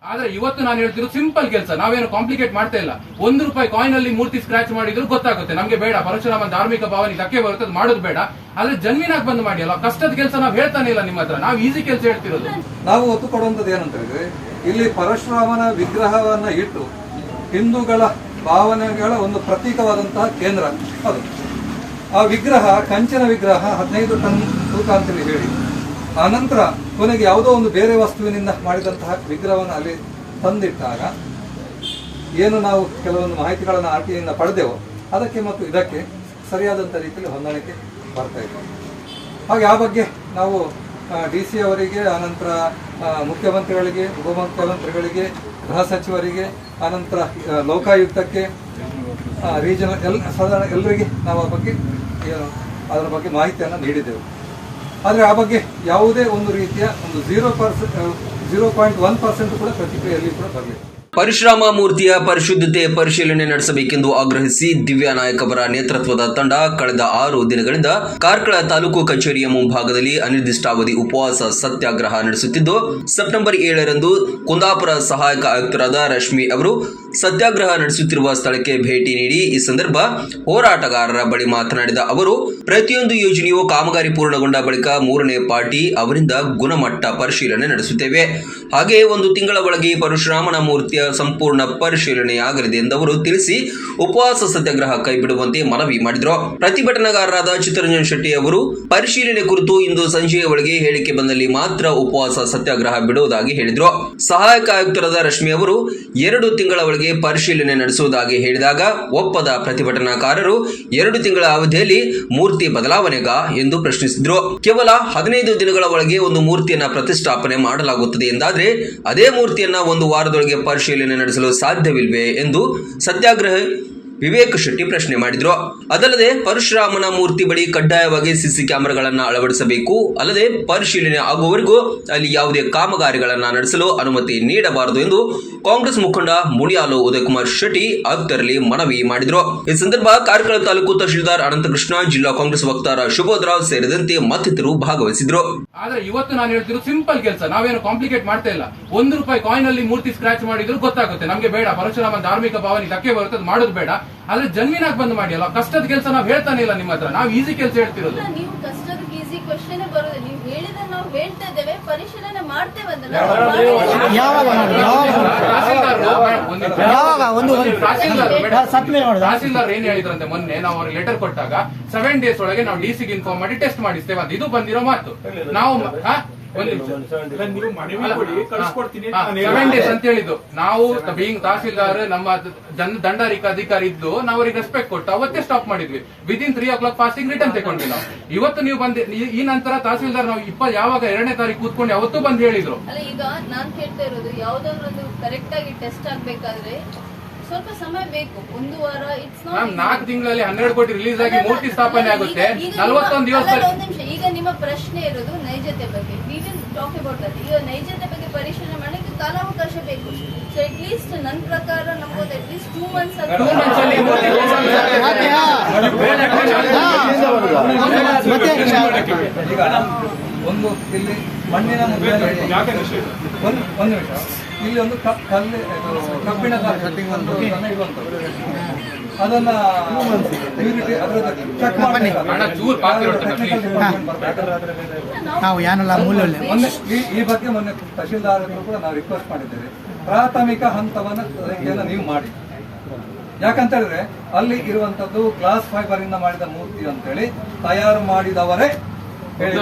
ಆದ್ರೆ ಇವತ್ತು ನಾನು ಹೇಳ್ತಿರೋದು ಸಿಂಪಲ್ ಕೆಲಸ, ನಾವೇನು ಕಾಂಪ್ಲಿಕೇಟ್ ಮಾಡ್ತಾ ಇಲ್ಲ. ₹1 ಕಾಯಿನ್ ಅಲ್ಲಿ ಮೂರ್ತಿ ಸ್ಕ್ರಾಚ್ ಮಾಡಿದ್ರು ಗೊತ್ತಾಗುತ್ತೆ, ನಮ್ಗೆ ಬೇಡ. ಪರಶುರಾಮ ಧಾರ್ಮಿಕ ಭಾವನೆ ಧಕ್ಕೆ ಬರುತ್ತೆ, ಮಾಡೋದು ಬೇಡ. ಆದ್ರೆ ಜನ್ಮಿನಾಗಿ ಬಂದು ಮಾಡಿ ಅಲ್ಲ, ಕಷ್ಟದ ಕೆಲಸ ನಾವು ಹೇಳ್ತಾನೆ ಇಲ್ಲ ನಿಮ್ಮ ಹತ್ರ, ನಾವು ಈಸಿ ಕೆಲಸ ಹೇಳ್ತಿರೋದು. ನಾವು ಒತ್ತು ಕೊಡುವಂತದ್ದು ಏನಂತ ಹೇಳಿದ್ರೆ, ಇಲ್ಲಿ ಪರಶುರಾಮನ ವಿಗ್ರಹವನ್ನ ಇಟ್ಟು ಹಿಂದೂಗಳ ಭಾವನೆಗಳ ಒಂದು ಪ್ರತೀಕವಾದಂತಹ ಕೇಂದ್ರ ಅದು. ಆ ವಿಗ್ರಹ ಕಂಚಿನ ವಿಗ್ರಹ 15 ಟನ್ ತೂಕ ಅಂತೇಳಿ ಹೇಳಿ, ಆ ನಂತರ ಕೊನೆಗೆ ಯಾವುದೋ ಒಂದು ಬೇರೆ ವಸ್ತುವಿನಿಂದ ಮಾಡಿದಂತಹ ವಿಗ್ರಹವನ್ನು ಅಲ್ಲಿ ತಂದಿಟ್ಟಾಗ ಏನು ನಾವು ಕೆಲವೊಂದು ಮಾಹಿತಿಗಳನ್ನು RTIಯಿಂದ ಪಡೆದೆವೋ ಅದಕ್ಕೆ ಮತ್ತು ಇದಕ್ಕೆ ಸರಿಯಾದಂಥ ರೀತಿಯಲ್ಲಿ ಹೊಂದಾಣಿಕೆ ಬರ್ತಾ ಇದೆ. ಹಾಗೆ ಆ ಬಗ್ಗೆ ನಾವು DC ಅವರಿಗೆ, ಆನಂತರ ಮುಖ್ಯಮಂತ್ರಿಗಳಿಗೆ, ಉಪಮುಖ್ಯಮಂತ್ರಿಗಳಿಗೆ, ಗೃಹ ಸಚಿವರಿಗೆ, ಆನಂತರ ಲೋಕಾಯುಕ್ತಕ್ಕೆ, ರೀಜನಲ್ ಸಾಧಾರಣ ಎಲ್ಲರಿಗೆ ನಾವು ಅದರ ಬಗ್ಗೆ ಮಾಹಿತಿಯನ್ನು ನೀಡಿದ್ದೆವು. ಆದರೆ ಆ ಬಗ್ಗೆ ಯಾವುದೇ ಒಂದು ರೀತಿಯ ಒಂದು 0.1% ಕೂಡ ಪ್ರತಿಕ್ರಿಯೆಯಲ್ಲಿ ಕೂಡ ಬರಲಿಲ್ಲ. ಪರಶುರಾಮ ಮೂರ್ತಿಯ ಪರಿಶುದ್ಧತೆ ಪರಿಶೀಲನೆ ನಡೆಸಬೇಕೆಂದು ಆಗ್ರಹಿಸಿ ದಿವ್ಯಾ ನಾಯಕ್ ಅವರ ನೇತೃತ್ವದ ತಂಡ ಕಳೆದ 6 ದಿನಗಳಿಂದ ಕಾರ್ಕಳ ತಾಲೂಕು ಕಚೇರಿಯ ಮುಂಭಾಗದಲ್ಲಿ ಅನಿರ್ದಿಷ್ಟಾವಧಿ ಉಪವಾಸ ಸತ್ಯಾಗ್ರಹ ನಡೆಸುತ್ತಿದ್ದು, ಸೆಪ್ಟೆಂಬರ್ 7ರಂದು ಕುಂದಾಪುರ ಸಹಾಯಕ ಆಯುಕ್ತರಾದ ರಶ್ಮಿ ಅವರು ಸತ್ಯಾಗ್ರಹ ನಡೆಸುತ್ತಿರುವ ಸ್ಥಳಕ್ಕೆ ಭೇಟಿ ನೀಡಿ ಈ ಸಂದರ್ಭ ಹೋರಾಟಗಾರರ ಬಳಿ ಮಾತನಾಡಿದ ಅವರು, ಪ್ರತಿಯೊಂದು ಯೋಜನೆಯು ಕಾಮಗಾರಿ ಪೂರ್ಣಗೊಂಡ ಬಳಿಕ 3ನೇ ಪಾರ್ಟಿ ಅವರಿಂದ ಗುಣಮಟ್ಟ ಪರಿಶೀಲನೆ ನಡೆಸುತ್ತೇವೆ. ಹಾಗೆಯೇ 1 ತಿಂಗಳ ಒಳಗೆ ಪರಶುರಾಮನ ಮೂರ್ತಿಯ ಸಂಪೂರ್ಣ ಪರಿಶೀಲನೆಯಾಗಲಿದೆ ಎಂದವರು ತಿಳಿಸಿ ಉಪವಾಸ ಸತ್ಯಾಗ್ರಹ ಕೈಬಿಡುವಂತೆ ಮನವಿ ಮಾಡಿದರು. ಪ್ರತಿಭಟನಾಕಾರರಾದ ಚಿತ್ತರಂಜನ್ ಶೆಟ್ಟಿ ಅವರು ಪರಿಶೀಲನೆ ಕುರಿತು ಇಂದು ಸಂಜೆಯ ಒಳಗೆ ಹೇಳಿಕೆ ಬಂದಲ್ಲಿ ಮಾತ್ರ ಉಪವಾಸ ಸತ್ಯಾಗ್ರಹ ಬಿಡುವುದಾಗಿ ಹೇಳಿದರು. ಸಹಾಯಕ ಆಯುಕ್ತರಾದ ರಶ್ಮಿ ಅವರು 2 ತಿಂಗಳ ಒಳಗೆ ಪರಿಶೀಲನೆ ನಡೆಸುವುದಾಗಿ ಹೇಳಿದಾಗ ಒಪ್ಪದ ಪ್ರತಿಭಟನಾಕಾರರು 2 ತಿಂಗಳ ಅವಧಿಯಲ್ಲಿ ಮೂರ್ತಿ ಬದಲಾವಣೆಗಾ ಎಂದು ಪ್ರಶ್ನಿಸಿದರು. ಕೇವಲ 15 ದಿನಗಳ ಒಳಗೆ ಒಂದು ಮೂರ್ತಿಯನ್ನ ಪ್ರತಿಷ್ಠಾಪನೆ ಮಾಡಲಾಗುತ್ತದೆ ಎಂದಾದ್ರೆ ಅದೇ ಮೂರ್ತಿಯನ್ನ 1 ವಾರದೊಳಗೆ ಪರಿಶೀಲನೆ ನಡೆಸಲು ಸಾಧ್ಯವಿಲ್ವೇ ಎಂದು ಸತ್ಯಾಗ್ರಹ ವಿವೇಕ್ ಶೆಟ್ಟಿ ಪ್ರಶ್ನೆ ಮಾಡಿದ್ರು. ಅದಲ್ಲದೆ ಪರಶುರಾಮನ ಮೂರ್ತಿ ಬಳಿ ಕಡ್ಡಾಯವಾಗಿ ಸಿಸಿ ಕ್ಯಾಮೆರಾಗಳನ್ನು ಅಳವಡಿಸಬೇಕು, ಅಲ್ಲದೆ ಪರಿಶೀಲನೆ ಆಗುವವರೆಗೂ ಅಲ್ಲಿ ಯಾವುದೇ ಕಾಮಗಾರಿಗಳನ್ನು ನಡೆಸಲು ಅನುಮತಿ ನೀಡಬಾರದು ಎಂದು ಕಾಂಗ್ರೆಸ್ ಮುಖಂಡ ಮುಡಿಯಾಲು ಉದಯಕುಮಾರ್ ಶೆಟ್ಟಿ ಆಯುಕ್ತರಲ್ಲಿ ಮನವಿ ಮಾಡಿದ್ರು. ಈ ಸಂದರ್ಭ ಕಾರ್ಕಳ ತಾಲೂಕು ತಹಶೀಲ್ದಾರ್ ಅನಂತಕೃಷ್ಣ, ಜಿಲ್ಲಾ ಕಾಂಗ್ರೆಸ್ ವಕ್ತಾರ ಶುಭೋದ್ರಾವ್ ಸೇರಿದಂತೆ ಮತ್ತಿತರರು ಭಾಗವಹಿಸಿದ್ರು. ಆದ್ರೆ ಇವತ್ತು ನಾನು ಹೇಳ್ತಿರೋದು ಸಿಂಪಲ್ ಕೆಲಸ, ನಾವೇನು ಕಾಂಪ್ಲಿಕೇಟ್ ಮಾಡ್ತಾ ಇಲ್ಲ. ₹1 ಕಾಯಿನ್ ಅಲ್ಲಿ ಮೂರ್ತಿ ಸ್ಕ್ರಾಚ್ ಮಾಡಿದ್ರು ಗೊತ್ತಾಗುತ್ತೆ, ನಮ್ಗೆ ಬೇಡ. ಪರಶುರಾಮ ಧಾರ್ಮಿಕ ಭಾವನೆ ಧಕ್ಕೆ ಬರುತ್ತೆ, ಮಾಡೋದು ಬೇಡ. ಆದ್ರೆ ಜನ್ಮಿನಾಗಿ ಬಂದು ಮಾಡಿ ಅಲ್ಲ, ಕಷ್ಟದ ಕೆಲಸ ನಾವು ಹೇಳ್ತಾನೆ ಇಲ್ಲ ನಿಮ್ಮ ಹತ್ರ, ನಾವು ಈಸಿ ಕೆಲಸ ಹೇಳ್ತಿರೋದು. ನೀವು ಕಷ್ಟದ ಈಸಿ ಕ್ವೆಶ್ಚನ್ ಬರೋದು, ನೀವು ಹೇಳಿದ್ರೆ ನಾವು ಹೇಳ್ತಾ ಇದ್ದೇವೆ, ಪರಿಶೀಲನೆ ಮಾಡ್ತೇವೆ. ತಹಸೀಲ್ದಾರ್ ಏನ್ ಹೇಳಿದ್ರಂತೆ ಮೊನ್ನೆ ನಾವು ಅವ್ರಿಗೆ ಲೆಟರ್ ಕೊಟ್ಟಾಗ 7 ಡೇಸ್ ಒಳಗೆ ನಾವು DC ಗೆ ಇನ್ಫಾರ್ಮ್ ಮಾಡಿ ಟೆಸ್ಟ್ ಮಾಡಿಸ್ತೇವೆ ಅಂತ. ಇದು ಬಂದಿರೋ ಮಾತು. ನಾವು 7 ಡೇಸ್ ಅಂತ ಹೇಳಿದ್ದು. ನಾವು ಬೀಯಿಂಗ್ ತಹಸೀಲ್ದಾರ್, ನಮ್ಮ ದಂಡಾಧಿಕಾರಿ ಇದ್ದು ನಾವು ಅವರಿಗೆ ರೆಸ್ಪೆಕ್ಟ್ ಕೊಟ್ಟು ಅವತ್ತೇ ಸ್ಟಾಪ್ ಮಾಡಿದ್ವಿ. ವಿದಿನ್ 3 o'clock ಫಾಸ್ಟಿಂಗ್ ರಿಟರ್ನ್ ತಗೊಂಡ್ವಿ ನಾವು. ಇವತ್ತು ನೀವು ಬಂದ ಈ ನಂತರ ತಹಸೀಲ್ದಾರ್ ನಾವು ಯಾವಾಗ 2ನೇ ತಾರೀಕು ಕೂತ್ಕೊಂಡು ಅವತ್ತು ಬಂದು ಹೇಳಿದ್ರು. ಅಲ್ಲ, ಈಗ ನಾನ್ ಹೇಳ್ತಾ ಇರೋದು, ಯಾವ್ದಾದ್ರು ಕರೆಕ್ಟ್ ಆಗಿ ಟೆಸ್ಟ್ ಆಗ್ಬೇಕಾದ್ರೆ ಸ್ವಲ್ಪ ಸಮಯ ಬೇಕು, 1 ವಾರ. 4 ತಿಂಗಳಲ್ಲಿ 12 ಕೋಟಿ ರಿಲೀಸ್ ಆಗಿ ಮೂರ್ತಿ ಸ್ಥಾಪನೆ ಆಗುತ್ತೆ, 41 ದಿವಸ. ಈಗ ನಿಮ್ಮ ಪ್ರಶ್ನೆ ಇರೋದು ನೈಜತೆ ಬಗ್ಗೆ. We will talk about that. ಈಗ ನೈಜತೆ ಬಗ್ಗೆ ಪರಿಶೀಲನೆ ಮಾಡಲಿಕ್ಕೆ ಕಾಲಾವಕಾಶ ಬೇಕು. ಸೊ ಅಟ್ ಲೀಸ್ಟ್ ನನ್ನ ಪ್ರಕಾರ ನಮ್ಗೊಂದು ಅಟ್ ಲೀಸ್ಟ್ 2 months ಒಂದು ಇಲ್ಲಿ ಮಣ್ಣಿನ ಒಂದು ನಿಮಿಷ, ಇಲ್ಲಿ ಒಂದು ಕಬ್ಬಿಣ ಅದನ್ನ ಈ ಬಗ್ಗೆ ಮೊನ್ನೆ ತಹಶೀಲ್ದಾರ್ ಕೂಡ ನಾವು ರಿಕ್ವೆಸ್ಟ್ ಮಾಡಿದ್ದೇವೆ. ಪ್ರಾಥಮಿಕ ಹಂತವನ್ನು ನೀವು ಮಾಡಿ. ಯಾಕಂತ ಹೇಳಿದ್ರೆ ಅಲ್ಲಿ ಇರುವಂತದ್ದು ಗ್ಲಾಸ್ ಫೈಬರ್ ಇಂದ ಮಾಡಿದ ಮೂರ್ತಿ ಅಂತೇಳಿ ತಯಾರು ಮಾಡಿದವರೇ ಹೇಳಿ.